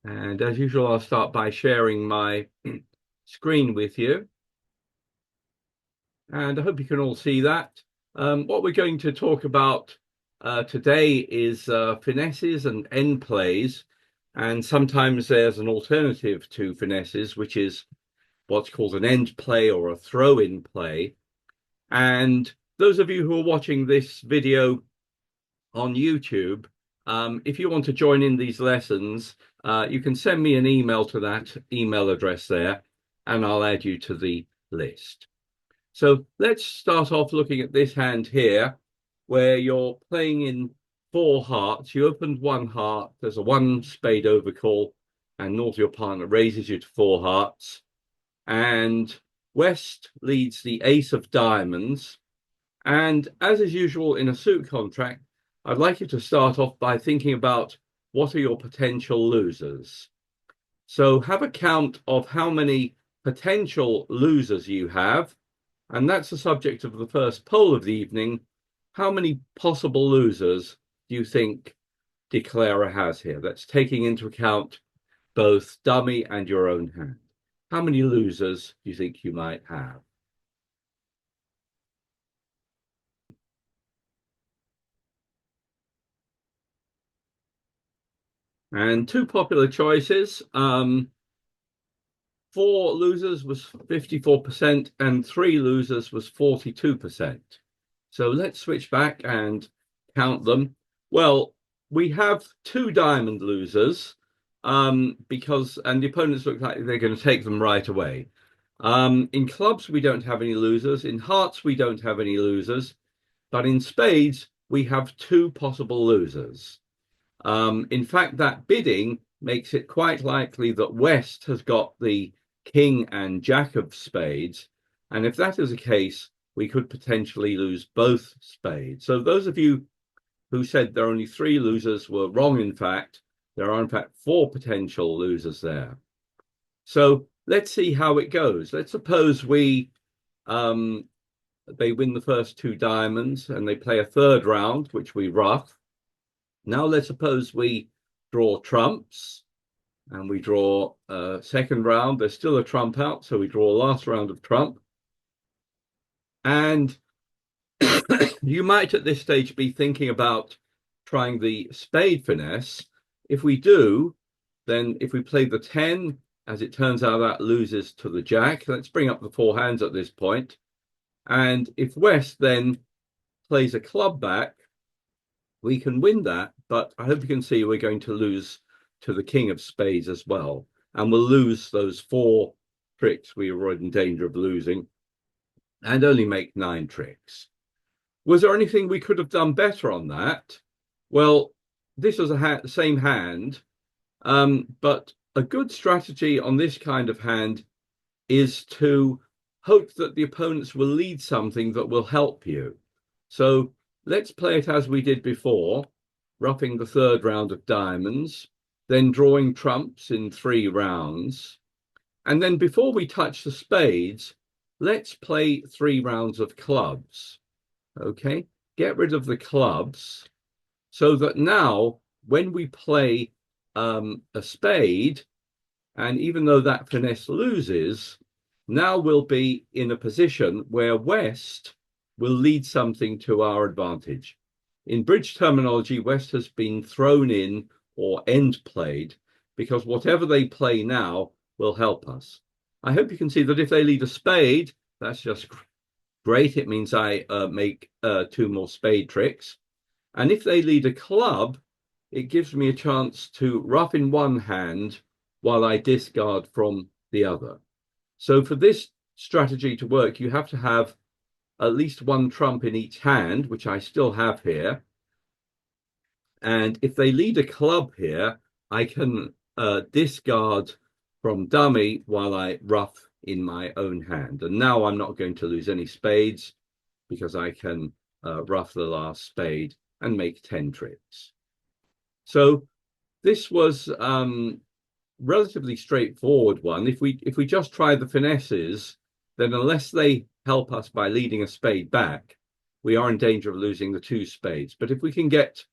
And as usual, I'll start by sharing my screen with you. And I hope you can all see that. What we're going to talk about today is finesses and end plays. And sometimes there's an alternative to finesses, which is what's called an end play or a throw-in play. And those of you who are watching this video on YouTube, if you want to join in these lessons, you can send me an email to that email address there, and I'll add you to the list. So let's start off looking at this hand here, where you're playing in 4 hearts. You opened 1 heart, there's a 1 spade overcall, and north your partner raises you to 4 hearts. And West leads the ace of diamonds. And as is usual in a suit contract, I'd like you to start off by thinking about what are your potential losers. So have a count of how many potential losers you have, and that's the subject of the first poll of the evening. How many possible losers do you think Declarer has here? That's taking into account both dummy and your own hand. How many losers do you think you might have? And 2 popular choices. 4 losers was 54% and 3 losers was 42%. So let's switch back and count them. Well, we have 2 diamond losers and the opponents look like they're going to take them right away. In clubs, we don't have any losers. In hearts, we don't have any losers. But in spades, we have 2 possible losers. In fact, that bidding makes it quite likely that West has got the king and jack of spades. And if that is the case, we could potentially lose both spades. So those of you who said there are only 3 losers were wrong, in fact. There are, in fact, 4 potential losers there. So let's see how it goes. Let's suppose they win the first 2 diamonds and they play a 3rd round, which we ruff. Now let's suppose we draw trumps and we draw a 2nd round. There's still a trump out, so we draw a last round of trump. And you might at this stage be thinking about trying the spade finesse. If we do, then if we play the 10, as it turns out, that loses to the jack. Let's bring up the 4 hands at this point. And if West then plays a club back, we can win that, but I hope you can see we're going to lose to the king of spades as well. And we'll lose those 4 tricks we were in danger of losing and only make 9 tricks. Was there anything we could have done better on that? Well, this was the same hand, but a good strategy on this kind of hand is to hope that the opponents will lead something that will help you. So let's play it as we did before, roughing the 3rd round of diamonds, then drawing trumps in 3 rounds. And then before we touch the spades, let's play 3 rounds of clubs. Okay, get rid of the clubs so that now when we play a spade, and even though that finesse loses, now we'll be in a position where West will lead something to our advantage. In bridge terminology, West has been thrown in or end played because whatever they play now will help us. I hope you can see that if they lead a spade, that's just great. It means I make 2 more spade tricks. And if they lead a club, it gives me a chance to ruff in 1 hand while I discard from the other. So for this strategy to work, you have to have at least 1 trump in each hand, which I still have here. And if they lead a club here, I can discard from dummy while I ruff in my own hand. And now I'm not going to lose any spades because I can ruff the last spade and make 10 tricks. So this was relatively straightforward one. If we just try the finesses, then unless they help us by leading a spade back, we are in danger of losing the 2 spades. But if we can get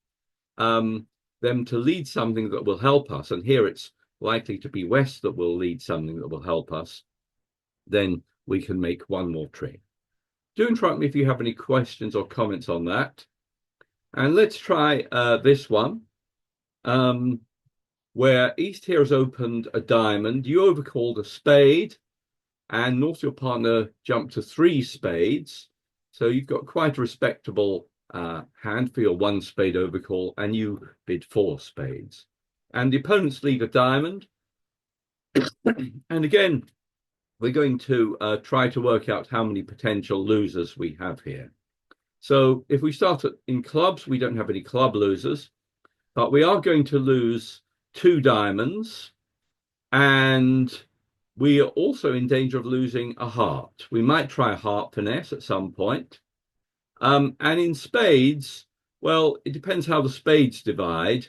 them to lead something that will help us, and here it's likely to be West that will lead something that will help us, then we can make one more trick. Do interrupt me if you have any questions or comments on that. And let's try this one, where East here has opened a diamond. You overcalled a spade, and North, your partner, jumped to 3 spades. So you've got quite a respectable hand for your 1 spade overcall, and you bid 4 spades. And the opponents lead a diamond. And again, we're going to try to work out how many potential losers we have here. So if we start in clubs, we don't have any club losers, but we are going to lose 2 diamonds, and we are also in danger of losing a heart. We might try a heart finesse at some point. And in spades, well, it depends how the spades divide.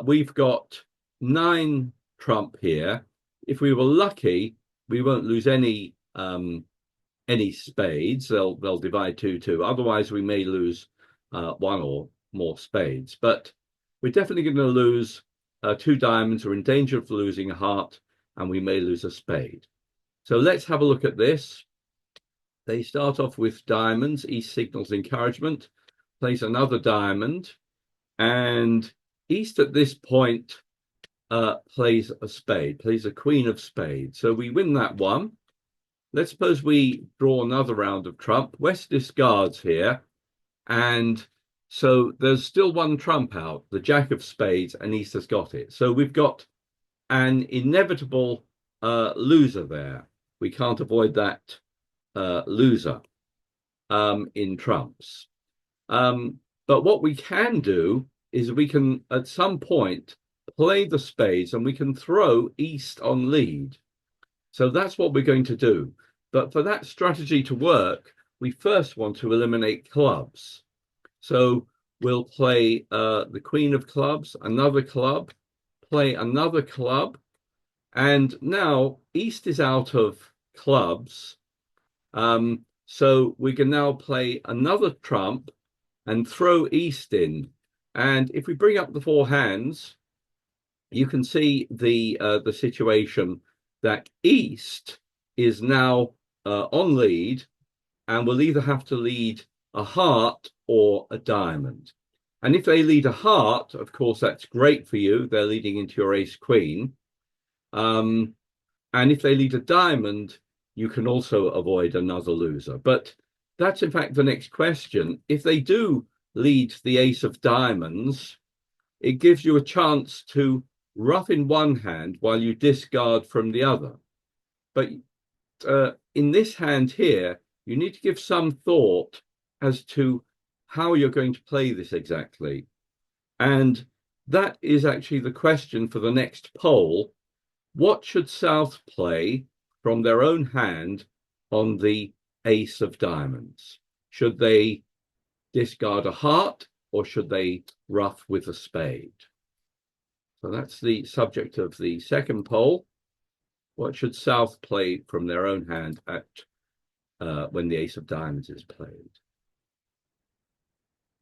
We've got 9 trump here. If we were lucky, we won't lose any spades. They'll divide 2-2. Otherwise, we may lose 1 or more spades. But we're definitely going to lose 2 diamonds. We're in danger of losing a heart, and we may lose a spade. So let's have a look at this. They start off with diamonds. East signals encouragement, plays another diamond, and East at this point plays a spade, plays a queen of spades. So we win that one. Let's suppose we draw another round of trump. West discards here, and so there's still 1 trump out, the jack of spades, and East has got it. So we've got an inevitable loser there. We can't avoid that loser in trumps. But what we can do is we can, at some point, play the spades, and we can throw East on lead. So that's what we're going to do. But for that strategy to work, we first want to eliminate clubs. So we'll play the queen of clubs, another club, play another club. And now East is out of clubs. So we can now play another trump and throw East in. And if we bring up the 4 hands, you can see the situation that East is now on lead, and will either have to lead a heart or a diamond. And if they lead a heart, of course, that's great for you. They're leading into your ace queen. And if they lead a diamond, you can also avoid another loser. But that's, in fact, the next question. If they do lead the ace of diamonds, it gives you a chance to ruff in one hand while you discard from the other. But in this hand here, you need to give some thought as to how you're going to play this exactly. And that is actually the question for the next poll. What should South play from their own hand on the ace of diamonds? Should they discard a heart, or should they ruff with a spade? So that's the subject of the second poll. What should South play from their own hand at when the ace of diamonds is played?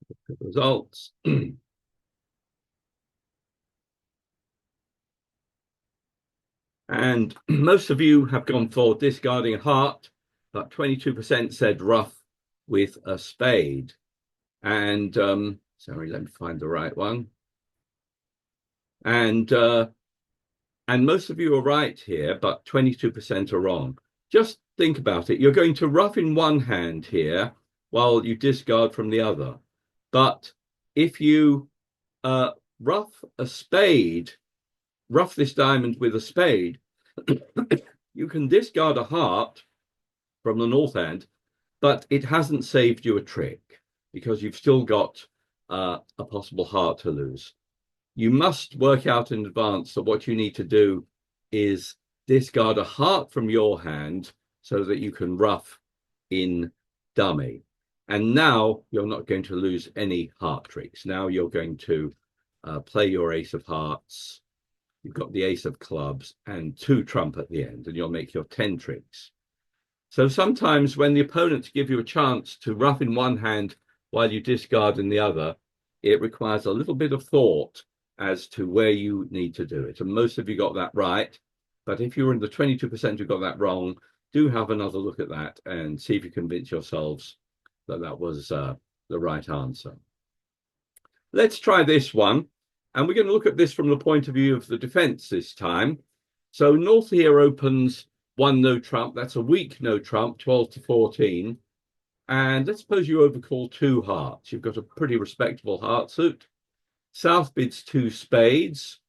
Look at the results. And most of you have gone for discarding a heart, but 22% said ruff with a spade. And sorry, let me find the right one. And most of you are right here, but 22% are wrong. Just think about it. You're going to ruff in one hand here while you discard from the other. But if you ruff a spade, ruff this diamond with a spade, you can discard a heart from the north hand, but it hasn't saved you a trick because you've still got a possible heart to lose. You must work out in advance that what you need to do is discard a heart from your hand so that you can ruff in dummy. And now you're not going to lose any heart tricks. Now you're going to play your ace of hearts. You've got the ace of clubs and 2 trump at the end, and you'll make your 10 tricks. So sometimes when the opponents give you a chance to ruff in one hand while you discard in the other, it requires a little bit of thought as to where you need to do it. And most of you got that right. But if you're in the 22% who got that wrong, do have another look at that and see if you convince yourselves that that was the right answer. Let's try this one. And we're going to look at this from the point of view of the defense this time. So North here opens 1 no trump. That's a weak no trump, 12 to 14. And let's suppose you overcall 2 hearts. You've got a pretty respectable heart suit. South bids 2 spades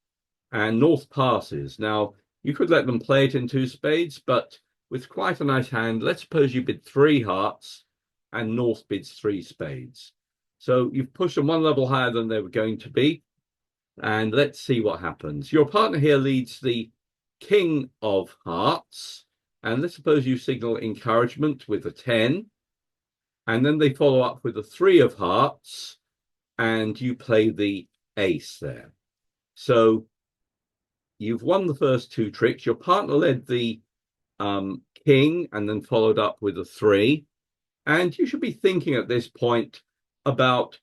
and North passes. Now, you could let them play it in 2 spades, but with quite a nice hand, let's suppose you bid 3 hearts and North bids 3 spades. So you've pushed them 1 level higher than they were going to be. And let's see what happens. Your partner here leads the King of Hearts. And let's suppose you signal encouragement with a 10. And then they follow up with a 3 of hearts. And you play the ace there. So you've won the first 2 tricks. Your partner led the king and then followed up with a 3. And you should be thinking at this point about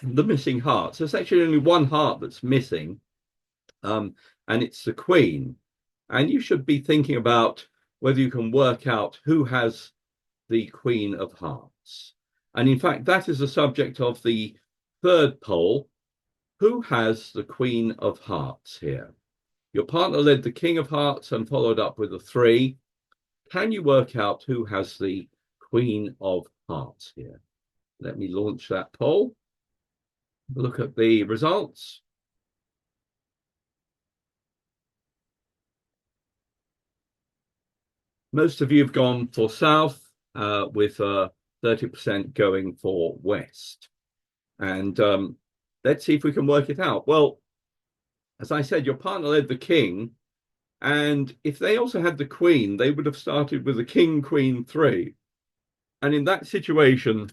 the missing hearts. There's actually only 1 heart that's missing, and it's the queen. And you should be thinking about whether you can work out who has the Queen of Hearts. And in fact, that is the subject of the 3rd poll. Who has the Queen of Hearts here? Your partner led the King of Hearts and followed up with a 3. Can you work out who has the Queen of Hearts here? Let me launch that poll. Look at the results. Most of you have gone for South, with 30% going for West. And let's see if we can work it out. Well, as I said, your partner led the King. And if they also had the Queen, they would have started with the King, Queen, 3. And in that situation,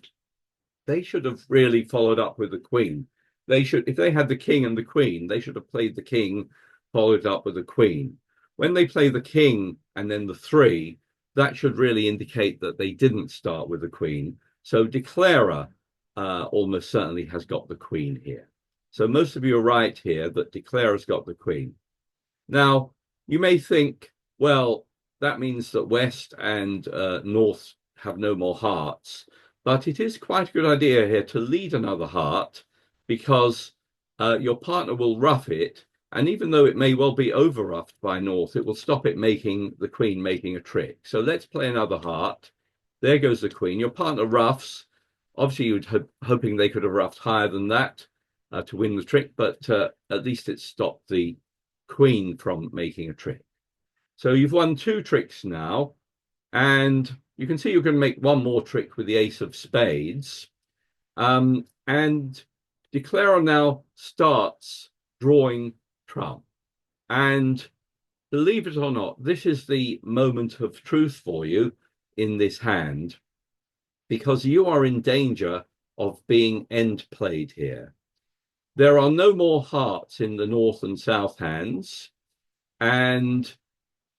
they should have really followed up with the Queen. They should, if they had the King and the Queen, they should have played the King, followed up with the Queen. When they play the King and then the 3, that should really indicate that they didn't start with the Queen. So declarer almost certainly has got the Queen here. So most of you are right here that declarer's got the Queen. Now, you may think, well, that means that West and North have no more hearts. But it is quite a good idea here to lead another heart, because your partner will ruff it. And even though it may well be over ruffed by North, it will stop it making the Queen making a trick. So let's play another heart. There goes the Queen. Your partner ruffs. Obviously, you'd hoping they could have ruffed higher than that to win the trick, but at least it stopped the Queen from making a trick. So you've won 2 tricks now, and you can see you can make 1 more trick with the ace of spades. And declarer now starts drawing trump. And believe it or not, this is the moment of truth for you in this hand, because you are in danger of being end played here. There are no more hearts in the North and South hands. And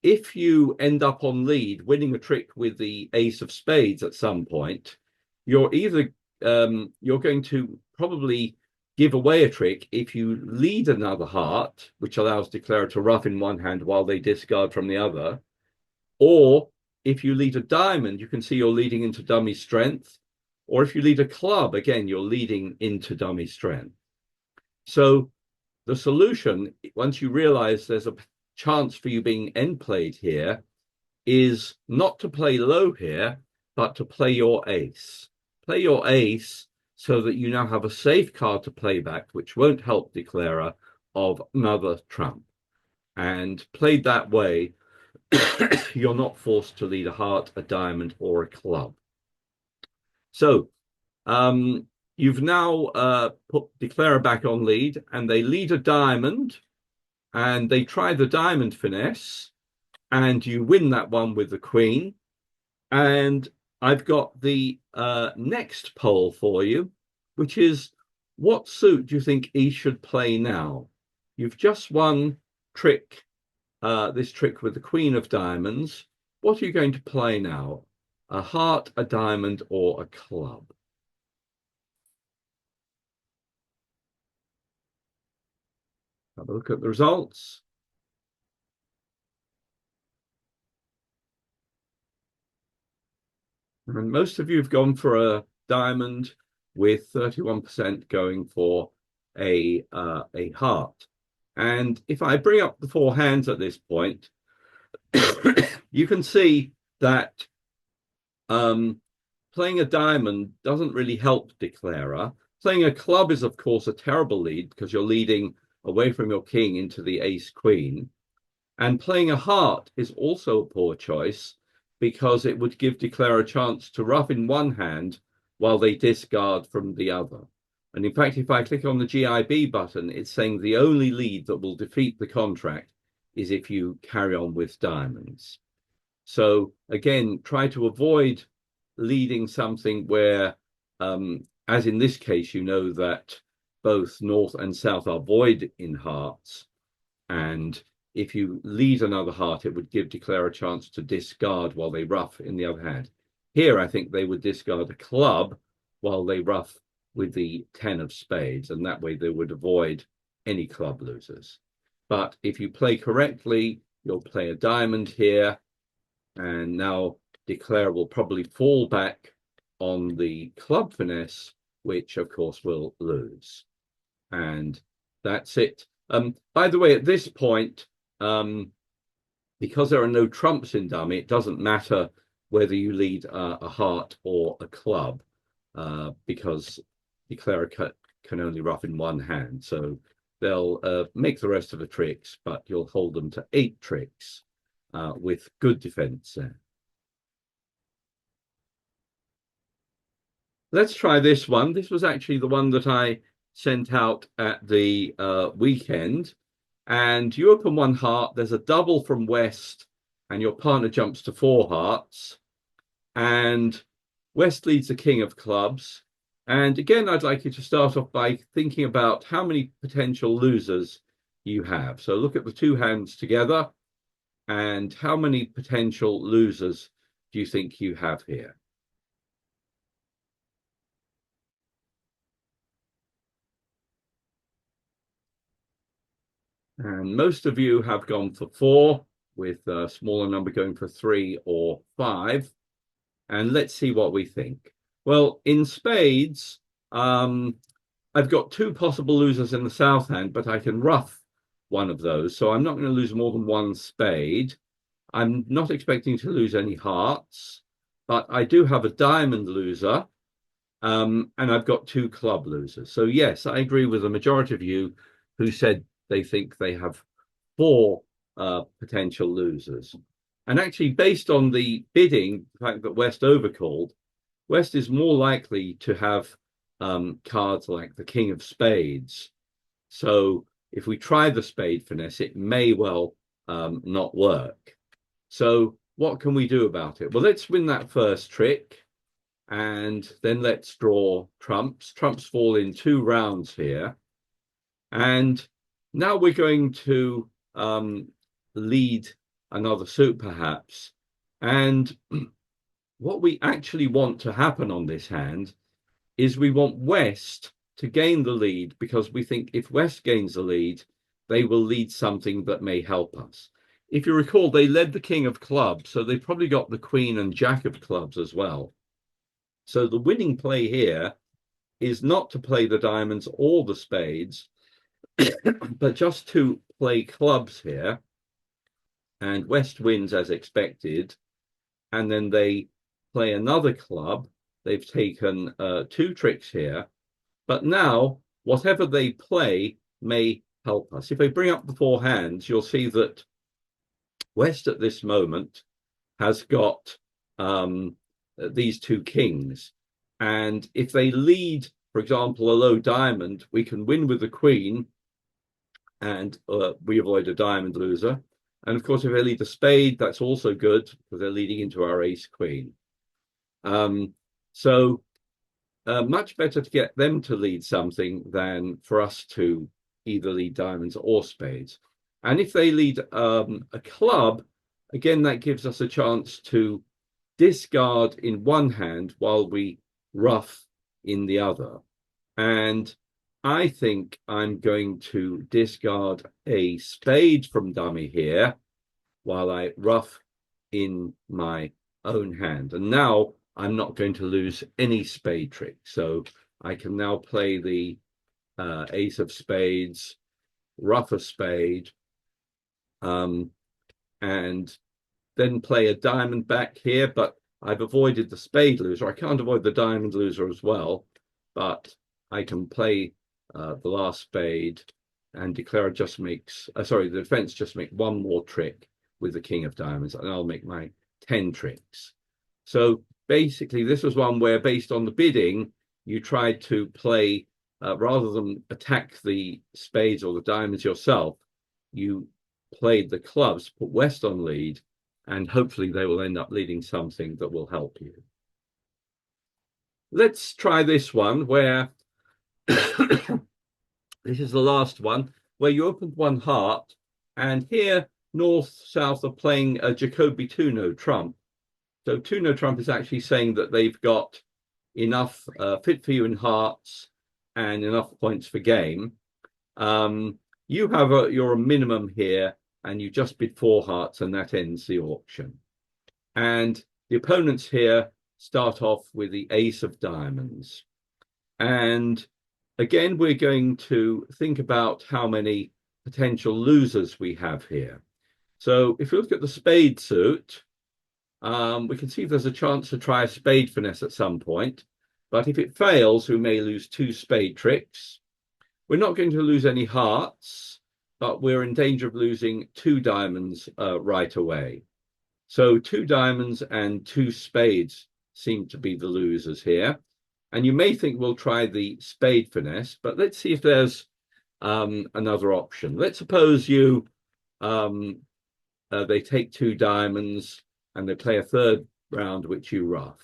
if you end up on lead, winning a trick with the ace of spades at some point, you're either you're going to probably give away a trick if you lead another heart, which allows declarer to ruff in one hand while they discard from the other, or if you lead a diamond, you can see you're leading into dummy strength, or if you lead a club, again, you're leading into dummy strength. So the solution, once you realize there's a chance for you being end played here, is not to play low here, but to play your ace. Play your ace so that you now have a safe card to play back, which won't help declarer of another trump. And played that way, you're not forced to lead a heart, a diamond, or a club. So you've now put declarer back on lead, and they lead a diamond, and they try the diamond finesse, and you win that one with the Queen. And I've got the next poll for you, which is, what suit do you think he should play now? You've just won trick, this trick with the Queen of Diamonds. What are you going to play now? A heart, a diamond, or a club? Have a look at the results. And most of you have gone for a diamond, with 31% going for a heart. And if I bring up the four hands at this point, you can see that playing a diamond doesn't really help declarer. Playing a club is, of course, a terrible lead because you're leading away from your king into the ace queen. And playing a heart is also a poor choice because it would give declarer a chance to ruff in one hand while they discard from the other. And in fact, if I click on the GIB button, it's saying the only lead that will defeat the contract is if you carry on with diamonds. So again, try to avoid leading something where, as in this case, you know that both north and south are void in hearts. And if you lead another heart, it would give declare a chance to discard while they ruff in the other hand. Here, I think they would discard a club while they ruff with the 10 of spades, and that way they would avoid any club losers. But if you play correctly, you'll play a diamond here, and now declare will probably fall back on the club finesse, which of course will lose. And that's it. By the way, at this point, because there are no trumps in dummy, it doesn't matter whether you lead a heart or a club, because declarer can only ruff in one hand. So they'll make the rest of the tricks, but you'll hold them to 8 tricks with good defense there. Let's try this one. This was actually the one that I sent out at the weekend. And you open one heart, there's a double from West, and your partner jumps to 4 hearts. And West leads the king of clubs. And again, I'd like you to start off by thinking about how many potential losers you have. So look at the 2 hands together, and how many potential losers do you think you have here? And most of you have gone for 4, with a smaller number going for 3 or 5. And let's see what we think. Well, in spades, I've got 2 possible losers in the south hand, but I can ruff one of those. So I'm not going to lose more than 1 spade. I'm not expecting to lose any hearts, but I do have a diamond loser, and I've got 2 club losers. So yes, I agree with the majority of you who said they think they have 4 potential losers. And actually, based on the bidding, the fact that West overcalled, West is more likely to have cards like the king of spades. So if we try the spade finesse, it may well not work. So what can we do about it? Well, let's win that first trick, and then let's draw trumps. Trumps fall in 2 rounds here. And now we're going to lead another suit, perhaps. And what we actually want to happen on this hand is we want West to gain the lead, because we think if West gains the lead, they will lead something that may help us. If you recall, they led the king of clubs, so they probably got the queen and jack of clubs as well. So the winning play here is not to play the diamonds or the spades, but just to play clubs here. And West wins as expected. And then they play another club. They've taken 2 tricks here. But now, whatever they play may help us. If they bring up the 4 hands, you'll see that West at this moment has got these 2 kings. And if they lead, for example, a low diamond, we can win with the queen, and we avoid a diamond loser. And of course, if they lead a spade, that's also good, because they're leading into our ace queen. So much better to get them to lead something than for us to either lead diamonds or spades. And if they lead a club, again, that gives us a chance to discard in one hand while we ruff in the other. And I think I'm going to discard a spade from dummy here while I ruff in my own hand. And now I'm not going to lose any spade trick. So I can now play the ace of spades, ruff a spade, and then play a diamond back here, but I've avoided the spade loser. I can't avoid the diamond loser as well, but I can play the last spade and declare it just makes, sorry, the defense just make one more trick with the king of diamonds, and I'll make my 10 tricks. So basically, this was one where, based on the bidding, you tried to play, rather than attack the spades or the diamonds yourself, you played the clubs, put West on lead, and hopefully they will end up leading something that will help you. Let's try this one where this is the last one, where you opened one heart, and here North South are playing a Jacoby 2-no trump. So 2-no trump is actually saying that they've got enough fit for you in hearts and enough points for game. You have your minimum here, and you just bid 4 hearts, and that ends the auction. And the opponents here start off with the ace of diamonds. And again, we're going to think about how many potential losers we have here. So if you look at the spade suit, we can see if there's a chance to try a spade finesse at some point. But if it fails, we may lose 2 spade tricks. We're not going to lose any hearts, but we're in danger of losing 2 diamonds right away. So 2 diamonds and 2 spades seem to be the losers here. And you may think we'll try the spade finesse, but let's see if there's another option. Let's suppose you they take 2 diamonds and they play a 3rd round, which you ruff.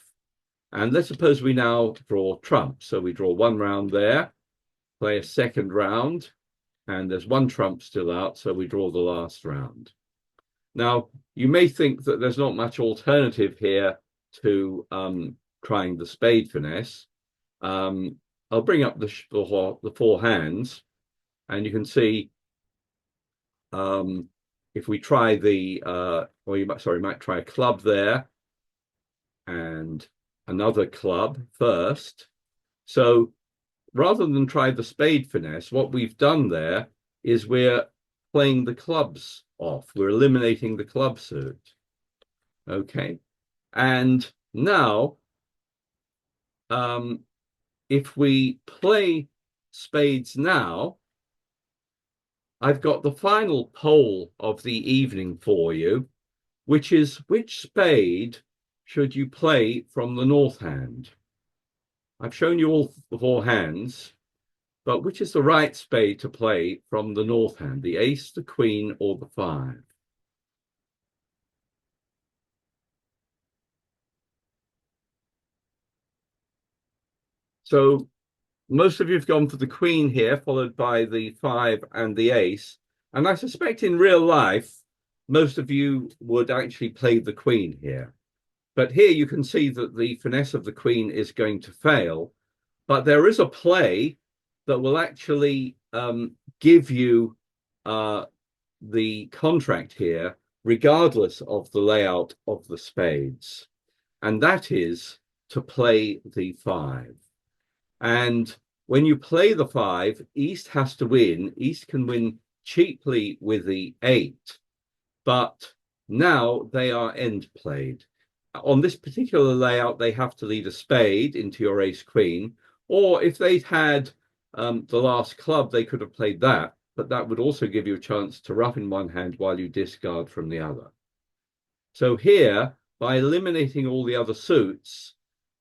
And let's suppose we now draw trump. So we draw 1 round there, play a 2nd round, and there's 1 trump still out, so we draw the last round. Now, you may think that there's not much alternative here to trying the spade finesse. I'll bring up the 4 hands, and you can see if we try the, or you might try a club there and another club first. So rather than try the spade finesse, what we've done there is we're playing the clubs off. We're eliminating the club suit. Okay. And now, if we play spades now, I've got the final poll of the evening for you, which is which spade should you play from the north hand? I've shown you all the 4 hands, but which is the right spade to play from the north hand, the ace, the queen, or the 5? So most of you have gone for the queen here, followed by the 5 and the ace. And I suspect in real life, most of you would actually play the queen here. But here you can see that the finesse of the queen is going to fail. But there is a play that will actually give you the contract here, regardless of the layout of the spades. And that is to play the 5. And when you play the 5, East has to win. East can win cheaply with the 8, but now they are end played. On this particular layout, they have to lead a spade into your ace queen, or if they'd had the last club, they could have played that, but that would also give you a chance to ruff in one hand while you discard from the other. So here, by eliminating all the other suits,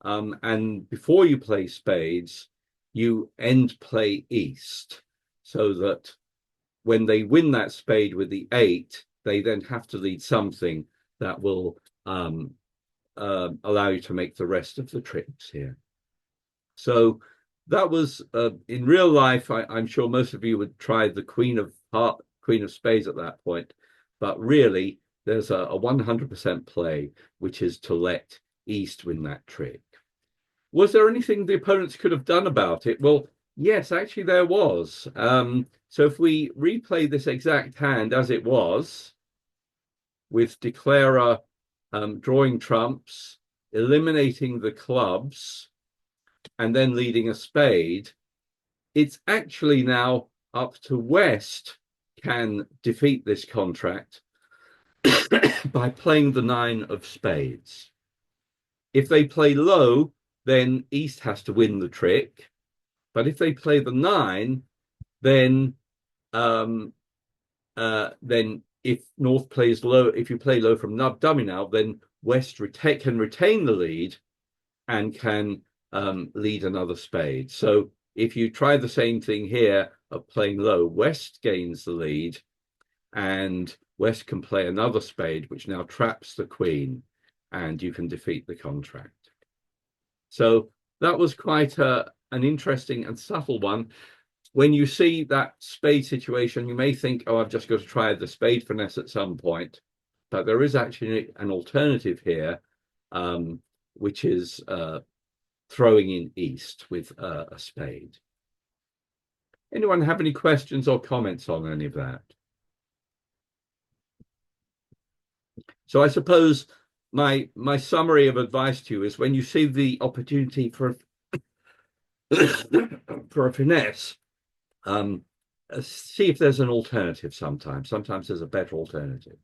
and before you play spades, you end play East, so that when they win that spade with the 8, they then have to lead something that will allow you to make the rest of the tricks here. So that was, in real life, I'm sure most of you would try the queen of spades at that point, but really there's a 100% play, which is to let East win that trick. Was there anything the opponents could have done about it? Well, Yes, actually there was. So if we replay this exact hand as it was, with declarer drawing trumps, eliminating the clubs, and then leading a spade, it's actually now up to West can defeat this contract by playing the nine of spades. If they play low, then East has to win the trick. But if they play the nine, then um, then if North plays low, if you play low from dummy now, then West can retain the lead and can lead another spade. So if you try the same thing here of playing low, West gains the lead and West can play another spade, which now traps the queen, and you can defeat the contract. So that was quite an interesting and subtle one. When you see that spade situation, you may think, oh, I've just got to try the spade finesse at some point. But there is actually an alternative here, which is throwing in East with a spade. Anyone have any questions or comments on any of that? So I suppose my summary of advice to you is when you see the opportunity for for a finesse, see if there's an alternative sometimes. Sometimes there's a better alternative.